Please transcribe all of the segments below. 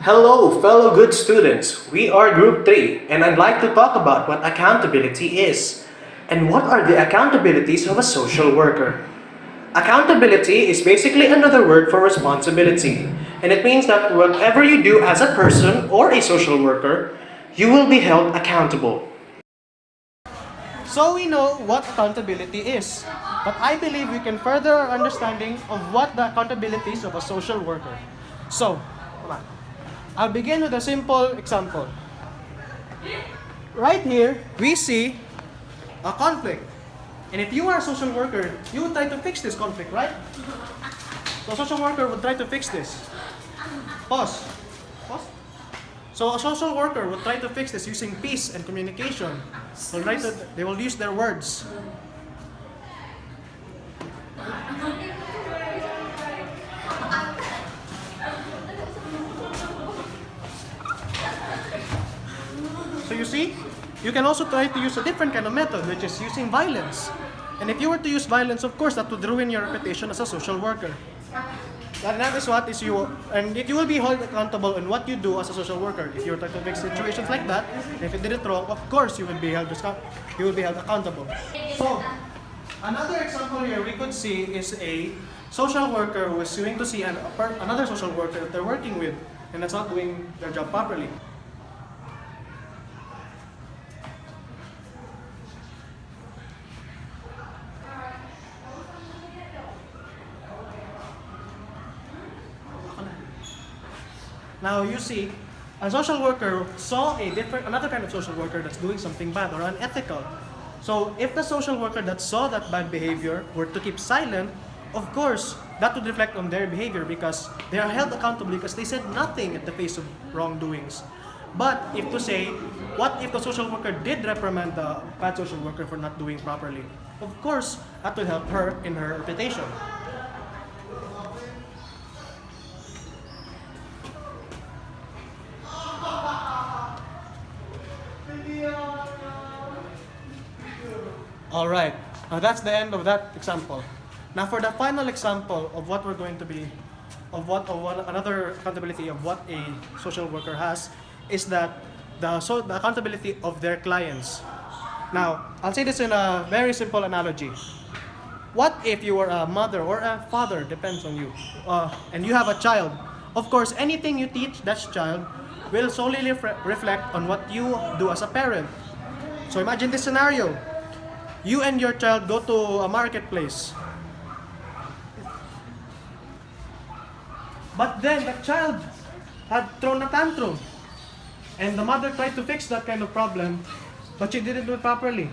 Hello, fellow good students. We are Group 3, and I'd like to talk about what accountability is and what are the accountabilities of a social worker. Accountability is basically another word for responsibility, and it means that whatever you do as a person or a social worker, you will be held accountable. So we know what accountability is, but I believe we can further our understanding of what the accountabilities of a social worker. So, come on. I'll begin with a simple example. Right here, we see a conflict. And if you are a social worker, you would try to fix this conflict, right? So a social worker would try to fix this. Pause. Pause. So a social worker would try to fix this using peace and communication. They will use their words. So you see, you can also try to use a different kind of method, which is using violence. And if you were to use violence, of course, that would ruin your reputation as a social worker. And that is what is you, and if you will be held accountable on what you do as a social worker. If you were to fix situations like that, if you did it wrong, of course you will be held accountable. So, another example here we could see is a social worker who is suing to see another social worker that they're working with and that's not doing their job properly. Now you see, a social worker saw another kind of social worker that's doing something bad or unethical. So if the social worker that saw that bad behavior were to keep silent, of course, that would reflect on their behavior because they are held accountable because they said nothing at the face of wrongdoings. But what if the social worker did reprimand the bad social worker for not doing properly? Of course, that would help her in her reputation. Alright, now that's the end of that example. Now for the final example of what we're going to be, another accountability of what a social worker has, is that the accountability of their clients. Now, I'll say this in a very simple analogy. What if you are a mother or a father, depends on you, and you have a child. Of course, anything you teach that child will solely reflect on what you do as a parent. So imagine this scenario. You and your child go to a marketplace. But then the child had thrown a tantrum. And the mother tried to fix that kind of problem, but she didn't do it properly.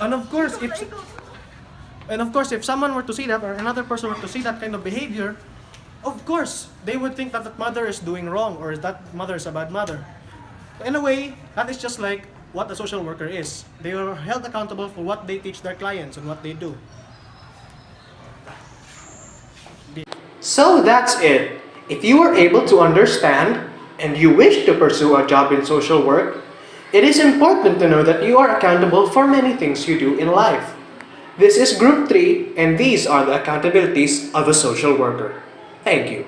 And of course, if someone were to see that, or another person were to see that kind of behavior, of course, they would think that that mother is doing wrong, or that mother is a bad mother. In a way, that is just like what a social worker is. They are held accountable for what they teach their clients and what they do. So that's it. If you are able to understand and you wish to pursue a job in social work, it is important to know that you are accountable for many things you do in life. This is Group 3, and these are the accountabilities of a social worker. Thank you.